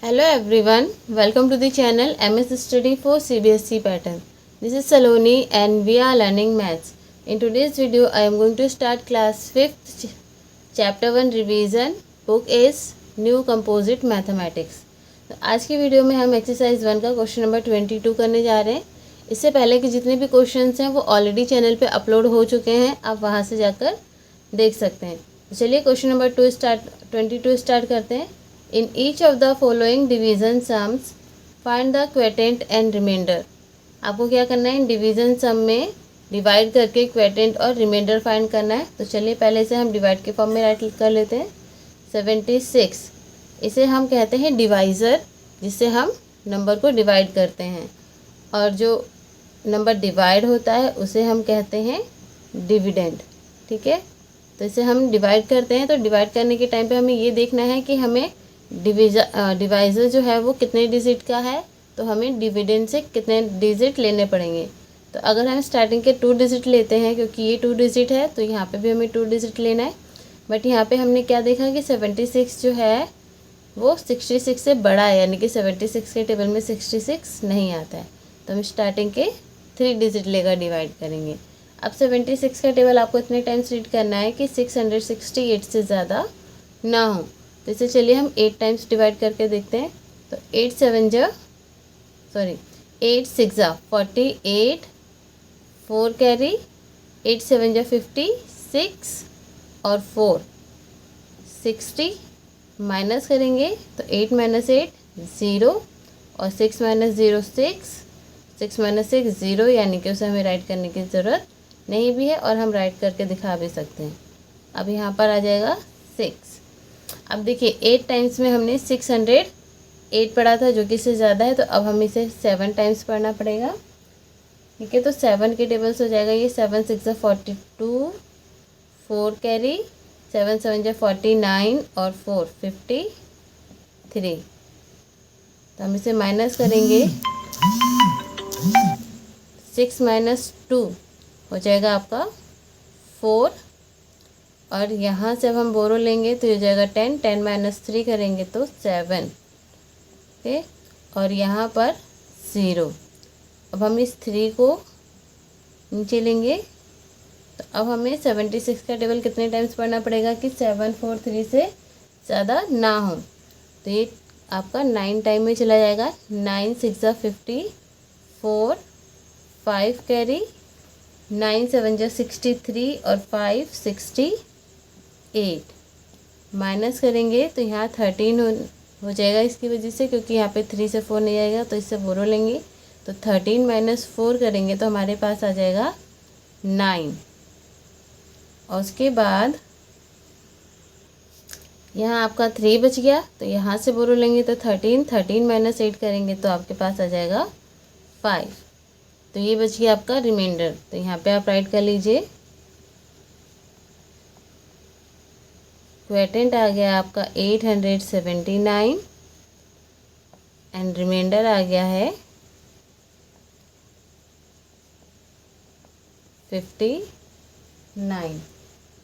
Hello everyone, welcome to the channel MS Study for CBSE pattern. This is Saloni and we are learning maths. In today's video, I am going to start class 5th chapter 1 revision. Book is New Composite Mathematics. तो आज की video में हम exercise 1 का question number 22 करने जा रहे हैं. इससे पहले के जितने भी क्वेश्चंस हैं वो ऑलरेडी चैनल पे अपलोड हो चुके हैं, आप वहाँ से जाकर देख सकते हैं. तो चलिए क्वेश्चन नंबर 22 स्टार्ट करते हैं. In each of the following division sums, find the quotient and remainder. आपको क्या करना है, डिवीजन सम में डिवाइड करके क्वेटेंट और रिमाइंडर फाइंड करना है. तो चलिए पहले से हम डिवाइड के फॉर्म में राइट कर लेते हैं. 76 इसे हम कहते हैं डिवाइज़र, जिससे हम नंबर को डिवाइड करते हैं, और जो नंबर डिवाइड होता है उसे हम कहते हैं डिविडेंड. ठीक है, तो इसे हम डिवाइड करते हैं. तो डिवाइड करने के टाइम पे हमें ये देखना है कि हमें डिवाइज़र जो है वो कितने डिजिट का है, तो हमें डिविडेंड से कितने डिजिट लेने पड़ेंगे. तो अगर हम स्टार्टिंग के 2 डिजिट लेते हैं, क्योंकि ये 2 डिजिट है तो यहाँ पे भी हमें 2 डिजिट लेना है. बट यहाँ पे हमने क्या देखा कि 76 जो है वो 66 से बड़ा है, यानी कि 76 के टेबल में 66 नहीं आता है. तो हम स्टार्टिंग के 3 डिजिट लेकर डिवाइड करेंगे. अब 76 का टेबल आपको इतने टाइम्स रीड करना है कि 668 से ज़्यादा ना हो. तो इसे चलिए हम 8 टाइम्स डिवाइड करके देखते हैं. तो 8 6 जा 48, 4 कैरी, 8 7 जा 56 और 4 60. माइनस करेंगे तो 8 - 8 0 और 6 - 0 6, 6 - 6 0, यानी कि उसे हमें राइट करने की ज़रूरत नहीं भी है और हम राइट करके दिखा भी सकते हैं. अब यहाँ पर आ जाएगा 6. अब देखिए 8 टाइम्स में हमने 608 पढ़ा था, जो कि इससे ज़्यादा है, तो अब हम इसे 7 टाइम्स पढ़ना पड़ेगा. ठीक है, तो 7 के टेबल से हो जाएगा ये 7 6 जा 42, 4 कैरी, 7 7 जा 49 और 4 53. तो हम इसे माइनस करेंगे. 6 - 2 हो जाएगा आपका 4, और यहाँ से अब हम बोरो लेंगे तो हो जाएगा 10, 10 - 3 करेंगे तो 7. ओके, और यहाँ पर 0. अब हम इस 3 को नीचे लेंगे. तो अब हमें 76 का टेबल कितने टाइम्स पढ़ना पड़ेगा कि 7 4 3 से ज़्यादा ना हो. तो ये आपका 9 टाइम में चला जाएगा. 9 6 जा 54, 5 कैरी, 9 7 जा 63 और 5 68. माइनस करेंगे तो यहाँ 13 हो जाएगा इसकी वजह से, क्योंकि यहाँ पे 3 से 4 नहीं आएगा, तो इससे बोरो लेंगे. तो 13 - 4 करेंगे तो हमारे पास आ जाएगा 9. और उसके बाद यहाँ आपका 3 बच गया, तो यहाँ से बोरो लेंगे तो 13 - 8 करेंगे तो आपके पास आ जाएगा 5. तो ये बच गया आपका रिमाइंडर. तो यहाँ पे आप राइट कर लीजिए. क्वेटेंट आ गया आपका 879 एंड रिमाइंडर आ गया है 59.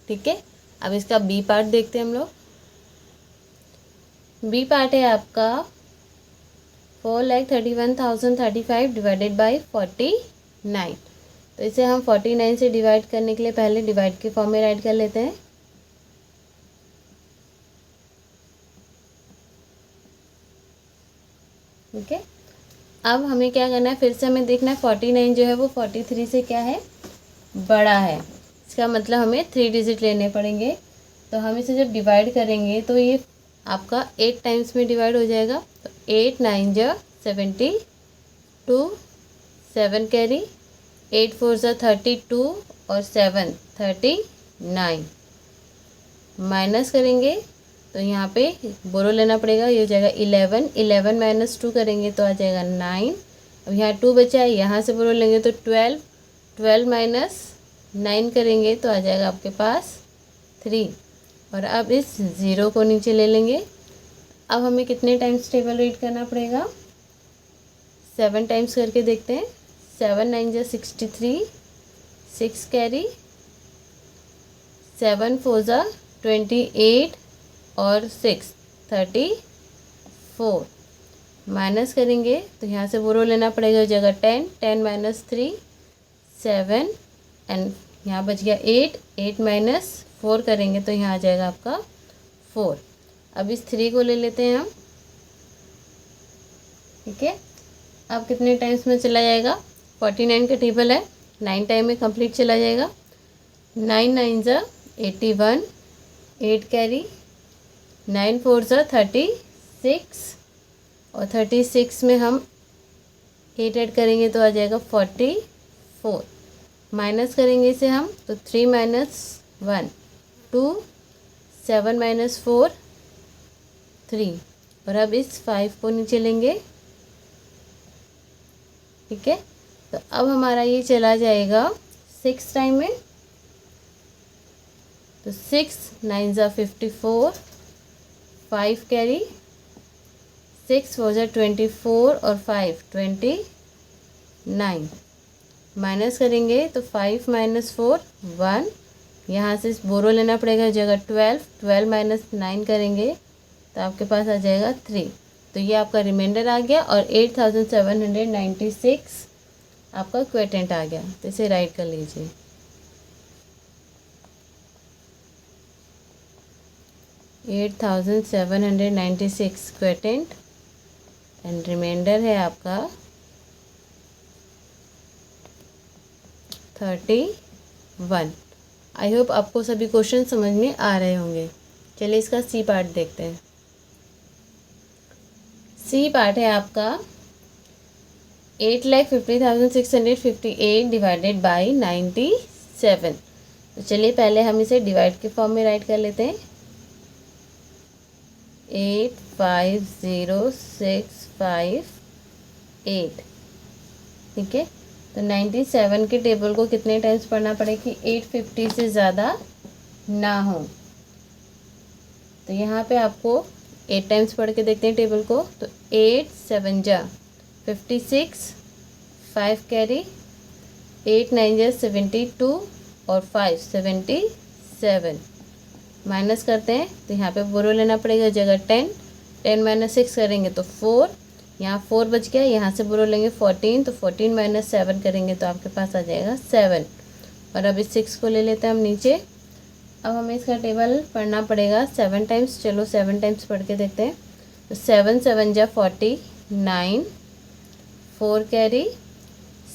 ठीक है, अब इसका बी पार्ट देखते हैं हम लोग. बी पार्ट है आपका 4,31,035 डिवाइडेड बाई 49. तो इसे हम 49 से डिवाइड करने के लिए पहले डिवाइड के फॉर्म में राइट कर लेते हैं. ठीक है, अब हमें क्या करना है, फिर से हमें देखना है 49 जो है वो 43 से क्या है, बड़ा है. इसका मतलब हमें 3 डिजिट लेने पड़ेंगे. तो हम इसे जब डिवाइड करेंगे तो ये आपका 8 टाइम्स में डिवाइड हो जाएगा. तो 8 9 जा 72, 7 कैरी, 8 4 जा 32 और 7 39. माइनस करेंगे तो यहाँ पे बोरो लेना पड़ेगा, ये हो जाएगा 11. 11 - 2 करेंगे तो आ जाएगा 9. अब यहाँ 2 बचा है, यहाँ से बोरो लेंगे तो 12. 12 - 9 करेंगे तो आ जाएगा आपके पास 3. और अब इस 0 को नीचे ले लेंगे. अब हमें कितने टाइम्स टेबल रीड करना पड़ेगा, 7 टाइम्स करके देखते हैं. 7 9 जा 63, 6 कैरी, 7 4 जा 28 और 6 34. माइनस करेंगे तो यहाँ से बोरो लेना पड़ेगा जगह 10, 10 माइनस 3 7 एंड यहाँ बच गया 8, 8 माइनस 4 करेंगे तो यहाँ आ जाएगा आपका 4। अब इस 3 को ले लेते हैं हम, ठीक है। अब कितने टाइम्स में चला जाएगा, 49 का टेबल है, 9 टाइम में कंप्लीट चला जाएगा। 9 9 ज़ा 81, 8 कैरी, 9 4 ज़ा 36 और 36 में हम 8 ऐड करेंगे तो आ जाएगा 44। माइनस करेंगे इसे हम तो 3 माइनस 1 2, 7 माइनस 4 3 और अब इस 5 को नीचे लेंगे, ठीक है। तो अब हमारा ये चला जाएगा 6 टाइम में, तो 6 9 ज़ा 54, 5 कैरी, 6 4 ज़ा 24 और 5 29। माइनस करेंगे तो 5 माइनस 4 1, यहाँ से बोरो लेना पड़ेगा जगह 12, 12 माइनस 9 करेंगे तो आपके पास आ जाएगा 3। तो ये आपका रिमाइंडर आ गया और 8796 आपका क्वेटेंट आ गया। तो इसे राइट कर लीजिए। $8,796 क्वेटेंट एंड रिमाइंडर है आपका 31। आई होप आपको सभी क्वेश्चन समझ में आ रहे होंगे। चलिए इसका सी पार्ट देखते हैं। सी पार्ट है आपका 8,50,658 डिवाइडेड बाई 97। तो चलिए पहले हम इसे डिवाइड के फॉर्म में राइट कर लेते हैं। 850,658, ठीक है। तो 97 के टेबल को कितने टाइम्स पढ़ना पड़े कि 850 से ज़्यादा ना हो। तो यहाँ पे आपको 8 टाइम्स पढ़ के देखते हैं टेबल को। तो 8 7 जा 56, 5 कैरी, 8 9 जा 72 और 5 77। माइनस करते हैं तो यहाँ पे बोरो लेना पड़ेगा जगह 10, 10 माइनस 6 करेंगे तो 4, यहाँ 4 बच गया, यहाँ से बोरो लेंगे 14, तो 14 माइनस 7 करेंगे तो आपके पास आ जाएगा 7। और अब इस 6 को ले लेते हैं हम नीचे। अब हमें इसका टेबल पढ़ना पड़ेगा 7 टाइम्स। चलो 7 टाइम्स पढ़ के देखते हैं। तो 7 7 जा 49, 4 कैरी,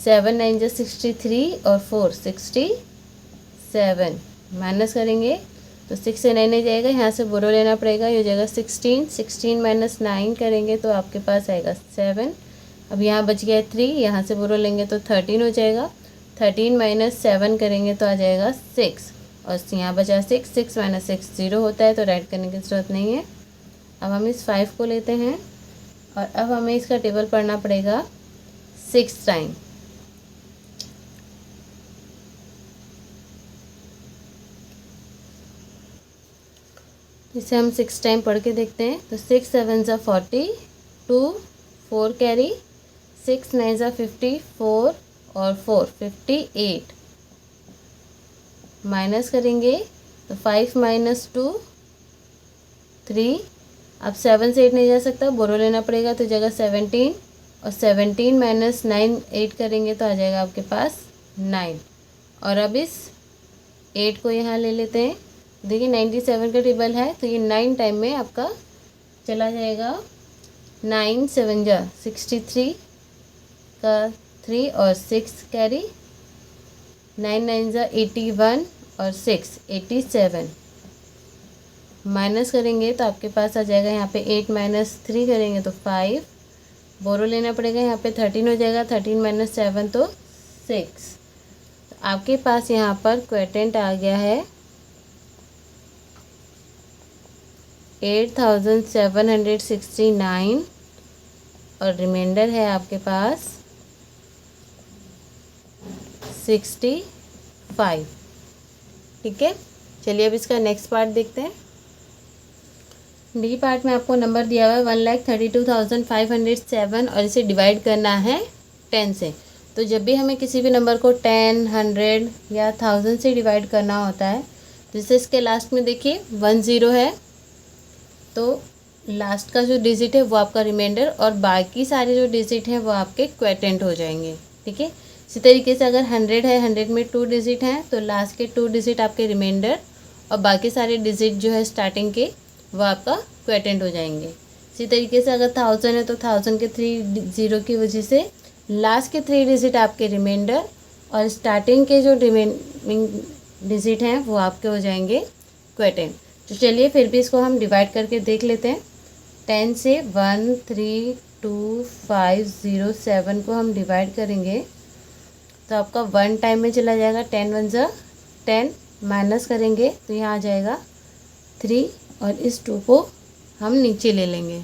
7 9 जा 63 और 4 67। माइनस करेंगे तो 6 से 9 नहीं जाएगा, यहाँ से बोरो लेना पड़ेगा, ये हो जाएगा 16, 16 माइनस 9 करेंगे तो आपके पास आएगा 7। अब यहाँ बच गया 3, यहाँ से बोरो लेंगे तो 13 हो जाएगा, 13 माइनस 7 करेंगे तो आ जाएगा 6 और यहाँ बचा 6, 6 माइनस 6 0 होता है, तो राइट करने की ज़रूरत नहीं है। अब हम इस 5 को लेते हैं और अब हमें इसका टेबल पढ़ना पड़ेगा 6 टाइम। इसे हम 6 टाइम पढ़ के देखते हैं। तो 6 7 ज़ा 40, 2 4 कैरी, 6 9 ज़ा 54 और 4 58। माइनस करेंगे तो 5 माइनस 2 3। अब 7 से 8 नहीं जा सकता, बोरो लेना पड़ेगा तो जगह 17 और 17 माइनस 9 8 करेंगे तो आ जाएगा आपके पास 9। और अब इस 8 को यहाँ ले लेते हैं। देखिए 97 का टेबल है तो ये 9 टाइम में आपका चला जाएगा। 9 7 जा 63 का 3 और 6 कैरी, 9 9 जा 81 और 6 87। माइनस करेंगे तो आपके पास आ जाएगा यहाँ पे 8 माइनस 3 करेंगे तो 5, बोरो लेना पड़ेगा, यहाँ पे 13 हो जाएगा, 13 माइनस 7 तो 6। तो आपके पास यहाँ पर क्वेटेंट आ गया है 8769 और रिमाइंडर है आपके पास 65। ठीक है, चलिए अब इसका नेक्स्ट पार्ट देखते हैं। डी पार्ट में आपको नंबर दिया हुआ है 1,32,507 और इसे डिवाइड करना है 10 से। तो जब भी हमें किसी भी नंबर को 10, 100 या 1000 से डिवाइड करना होता है, जैसे इसके लास्ट में देखिए 10 है तो लास्ट का जो डिजिट है वो आपका रिमाइंडर और बाकी सारे जो डिजिट हैं वो आपके क्वेटेंट हो जाएंगे। ठीक है, इसी तरीके से अगर 100 है, 100 में 2 डिजिट हैं तो लास्ट के 2 डिजिट आपके रिमाइंडर और बाकी सारे डिजिट जो है स्टार्टिंग के वो आपका क्वेटेंट हो जाएंगे। इसी तरीके से अगर 1000 है तो 1000 के 3 ज़ीरो की वजह से लास्ट के 3 डिजिट आपके रिमाइंडर और स्टार्टिंग के जो रिमेनिंग डिजिट हैं वो आपके हो जाएंगे क्वेटेंट। तो चलिए फिर भी इसको हम डिवाइड करके देख लेते हैं। 10 से 1 3 2 5 0 7 को हम डिवाइड करेंगे तो आपका 1 टाइम में चला जाएगा। 10 1 ज़ा 10, माइनस करेंगे तो यहाँ आ जाएगा 3 और इस 2 को हम नीचे ले लेंगे।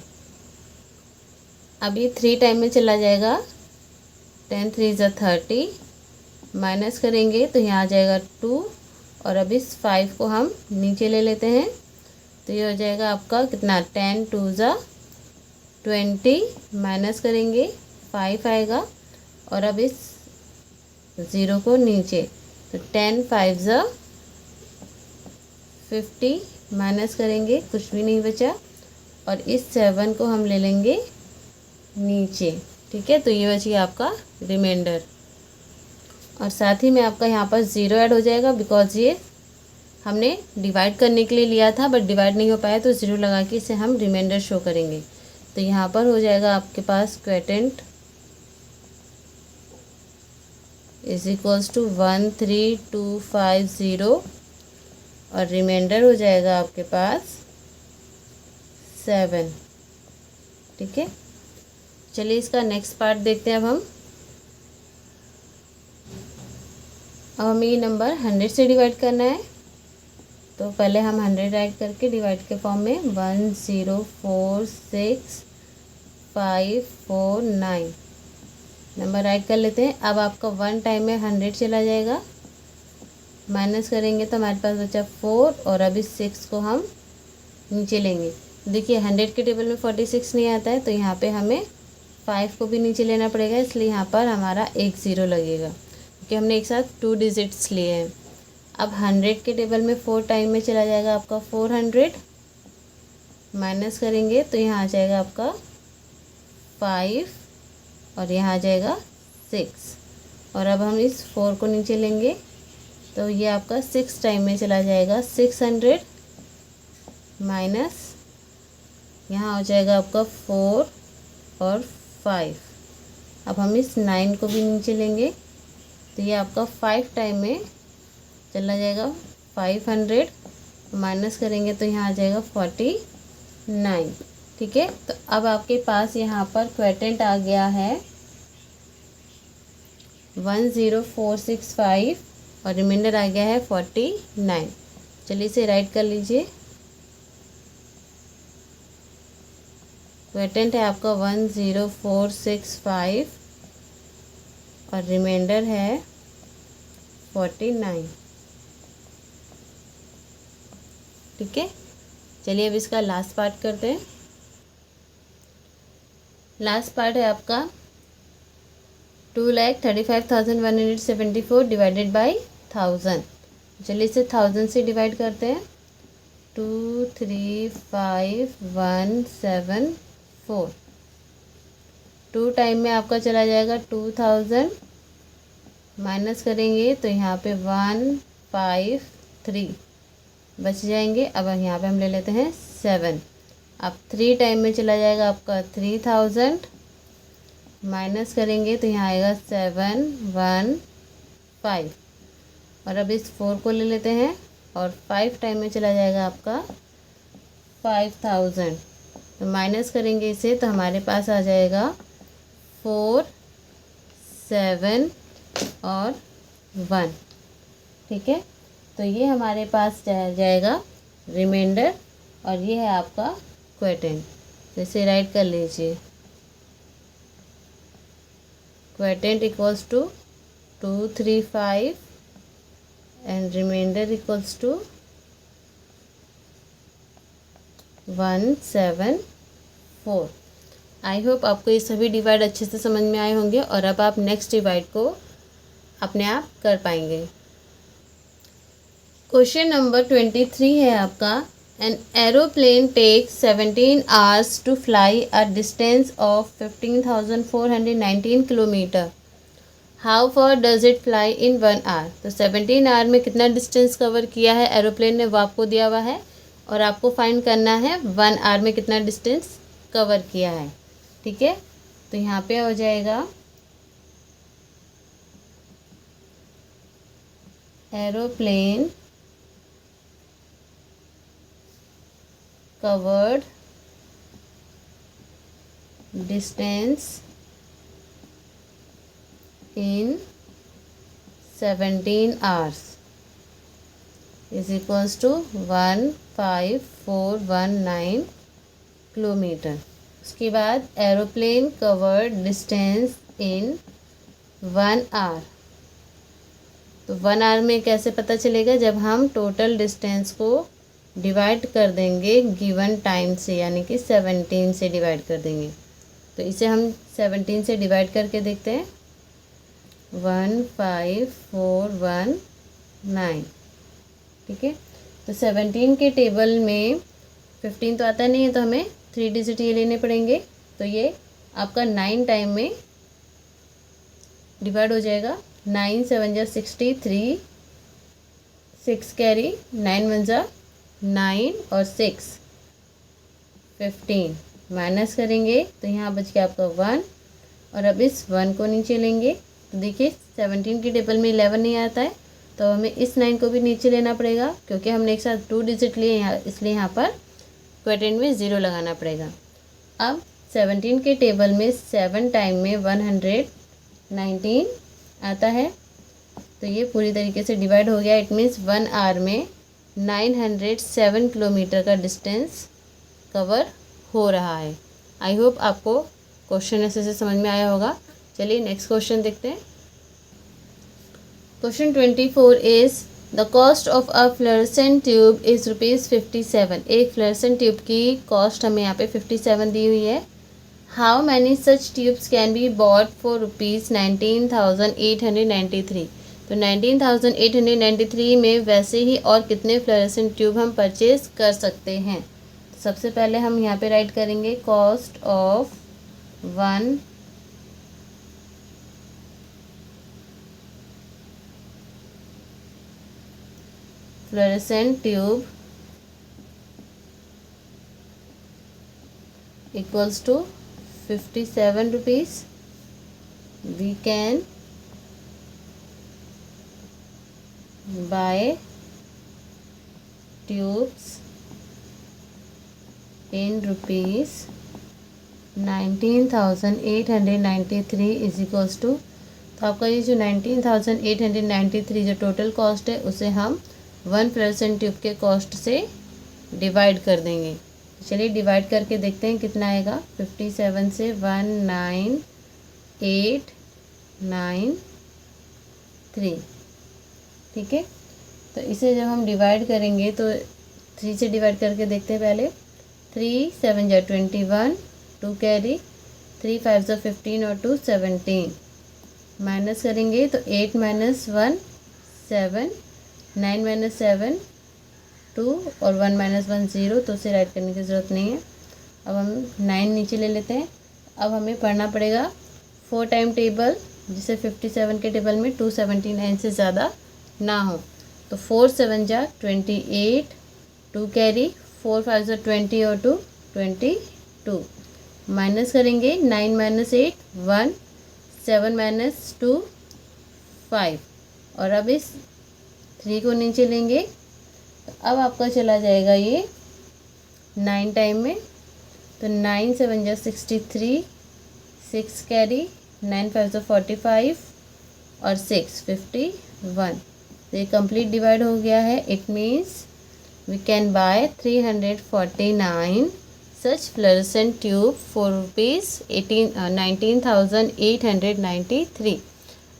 अब ये 3 टाइम में चला जाएगा। 10 3 ज़ा 30, माइनस करेंगे तो यहाँ आ जाएगा 2 और अब इस 5 को हम नीचे ले लेते हैं तो ये हो जाएगा आपका कितना, 10 2 ज़ा 20, माइनस करेंगे 5 आएगा और अब इस 0 को नीचे तो 10 5 ज़ा 50, माइनस करेंगे कुछ भी नहीं बचा और इस 7 को हम ले लेंगे नीचे। ठीक है, तो ये बची आपका रिमाइंडर और साथ ही में आपका यहाँ पर 0 ऐड हो जाएगा बिकॉज ये हमने डिवाइड करने के लिए लिया था बट डिवाइड नहीं हो पाया तो 0 लगा के इसे हम रिमाइंडर शो करेंगे। तो यहाँ पर हो जाएगा आपके पास क्वेटेंट इज इक्वल्स टू 13250 और रिमाइंडर हो जाएगा आपके पास 7। ठीक है, चलिए इसका नेक्स्ट पार्ट देखते हैं। अब हमें ये नंबर 100 से डिवाइड करना है तो पहले हम 100 ऐड करके डिवाइड के फॉर्म में 1046549 नंबर ऐड कर लेते हैं। अब आपका 1 टाइम में 100 चला जाएगा, माइनस करेंगे तो हमारे पास बचा 4 और अभी 6 को हम नीचे लेंगे। देखिए 100 के टेबल में 46 नहीं आता है तो यहाँ पे हमें 5 को भी नीचे लेना पड़ेगा, इसलिए यहाँ पर हमारा एक 0 लगेगा क्योंकि हमने एक साथ 2 डिजिट्स लिए हैं। अब 100 के टेबल में 4 टाइम में चला जाएगा आपका 400, माइनस करेंगे तो यहाँ आ जाएगा आपका 5 और यहाँ आ जाएगा 6 और अब हम इस 4 को नीचे लेंगे तो ये आपका 6 टाइम में चला जाएगा। 600 माइनस यहाँ हो जाएगा आपका 4 और 5। अब हम इस 9 को भी नीचे लेंगे तो ये आपका 5 टाइम में चला जाएगा। 500 माइनस करेंगे तो यहाँ आ जाएगा 49। ठीक है, तो अब आपके पास यहाँ पर क्वेटेंट आ गया है 10465 और रिमाइंडर आ गया है 49। चलिए इसे राइट कर लीजिए। क्वेटेंट है आपका 10465 और रिमाइंडर है 49। ठीक है, चलिए अब इसका लास्ट पार्ट करते हैं। लास्ट पार्ट है आपका 2,35,174 डिवाइडेड बाई 1000। चलिए इसे 1000 से डिवाइड करते हैं। 235,174 2 टाइम में आपका चला जाएगा 2000, माइनस करेंगे तो यहाँ पे 153 बच जाएंगे। अब यहाँ पे हम ले लेते हैं 7। अब 3 टाइम में चला जाएगा आपका 3000, माइनस करेंगे तो यहाँ आएगा 715 और अब इस 4 को ले लेते हैं और 5 टाइम में चला जाएगा आपका 5000, तो माइनस करेंगे इसे तो हमारे पास आ जाएगा 4 7 और 1। ठीक है, तो ये हमारे पास जाएगा रिमाइंडर और ये है आपका क्वेटेंट। तो इसे राइट कर लीजिए। Quotient equals to 235 and remainder equals to 174। I hope आपको ये सभी डिवाइड अच्छे से समझ में आए होंगे और अब आप नेक्स्ट डिवाइड को अपने आप कर पाएंगे। क्वेश्चन नंबर 23 है आपका An aeroplane takes 17 hours to fly a distance of 15,419 kilometre. How far does it fly in 1 hour? तो 17 आवर में कितना डिस्टेंस कवर किया है एरोप्लेन ने, वो आपको दिया हुआ है और आपको फाइंड करना है 1 आवर में कितना डिस्टेंस कवर किया है. ठीक है, तो यहाँ पे हो जाएगा aeroplane covered distance in 17 hours is equals to 15419 kilometre. उसके बाद aeroplane covered distance in 1 hour. तो 1 आवर में कैसे पता चलेगा, जब हम टोटल डिस्टेंस को डिवाइड कर देंगे गिवन टाइम से, यानी कि 17 से डिवाइड कर देंगे. तो इसे हम 17 से डिवाइड करके देखते हैं. 15419. ठीक है, तो 17 के टेबल में 15 तो आता नहीं है, तो हमें 3 डिजिट ये लेने पड़ेंगे. तो ये आपका 9 टाइम में डिवाइड हो जाएगा. 9 7 जा 63, 6 कैरी, 9 1 जा 9 और 6 15. माइनस करेंगे तो यहाँ बच गया आपका 1 और अब इस 1 को नीचे लेंगे. तो देखिए 17 की टेबल में 11 नहीं आता है, तो हमें इस 9 को भी नीचे लेना पड़ेगा क्योंकि हमने एक साथ 2 डिजिट लिए यहाँ, इसलिए यहाँ पर क्वोटिएंट में 0 लगाना पड़ेगा. अब 17 के टेबल में 7 टाइम में 119 आता है, तो ये पूरी तरीके से डिवाइड हो गया. इट मीन्स 1 आवर में 907 किलोमीटर का डिस्टेंस कवर हो रहा है. आई होप आपको क्वेश्चन ऐसे से समझ में आया होगा. चलिए नेक्स्ट क्वेश्चन देखते हैं. Question 24 is the cost of a fluorescent tube is ₹57. एक फ्लोरेसेंट ट्यूब की कॉस्ट हमें यहाँ पे 57 दी हुई है. How many such tubes can be bought for ₹19,893. तो 19,893 में वैसे ही और कितने फ्लोरेसेंट ट्यूब हम परचेज कर सकते हैं. सबसे पहले हम यहाँ पे राइट करेंगे cost of 1 fluorescent tube equals to 57 rupees. We can buy tubes in rupees 19,893 is equals to. तो आपका ये जो 19,893 जो टोटल कॉस्ट है उसे हम 1 फ्लोरेसेंट ट्यूब के कॉस्ट से डिवाइड कर देंगे. चलिए डिवाइड करके देखते हैं कितना आएगा. 57 से 19893. ठीक है, तो इसे जब हम डिवाइड करेंगे तो 3 से डिवाइड करके देखते हैं. पहले 3 7 जा 21, 2 कैरी, 3 5 जा 15 और 2 17. माइनस करेंगे तो 8 - 1 7, 9 - 7 2 और 1 - 1 0. तो उसे राइट करने की ज़रूरत नहीं है. अब हम 9 नीचे ले लेते हैं. अब हमें पढ़ना पड़ेगा 4 टाइम टेबल, जिसे 57 के टेबल में 279 से ज़्यादा ना हो. तो 4 7 जा 28, 2 कैरी, 4 5 जा 20 और 2 22. माइनस करेंगे 9 - 8 1, 7 - 2 5 और अब इस 3 को नीचे लेंगे. तो अब आपका चला जाएगा ये 9 टाइम में. तो 9 7 जा 63, 6 कैरी, 9 5 जा 45 और 6 51. तो ये कंप्लीट डिवाइड हो गया है. It means we can buy 349 such fluorescent tube for ₹19,893.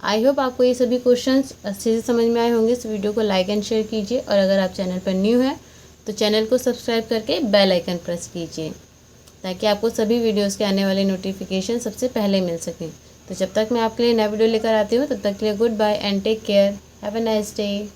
I hope आपको ये सभी क्वेश्चंस अच्छे से समझ में आए होंगे. इस वीडियो को लाइक एंड शेयर कीजिए और अगर आप चैनल पर न्यू हैं तो चैनल को सब्सक्राइब करके बेल आइकन प्रेस कीजिए ताकि आपको सभी वीडियोस के आने वाले नोटिफिकेशन सबसे पहले मिल सकें. तो जब तक मैं आपके लिए नया वीडियो लेकर आती हूँ तब तक के लिए good bye and take care. Have a nice day.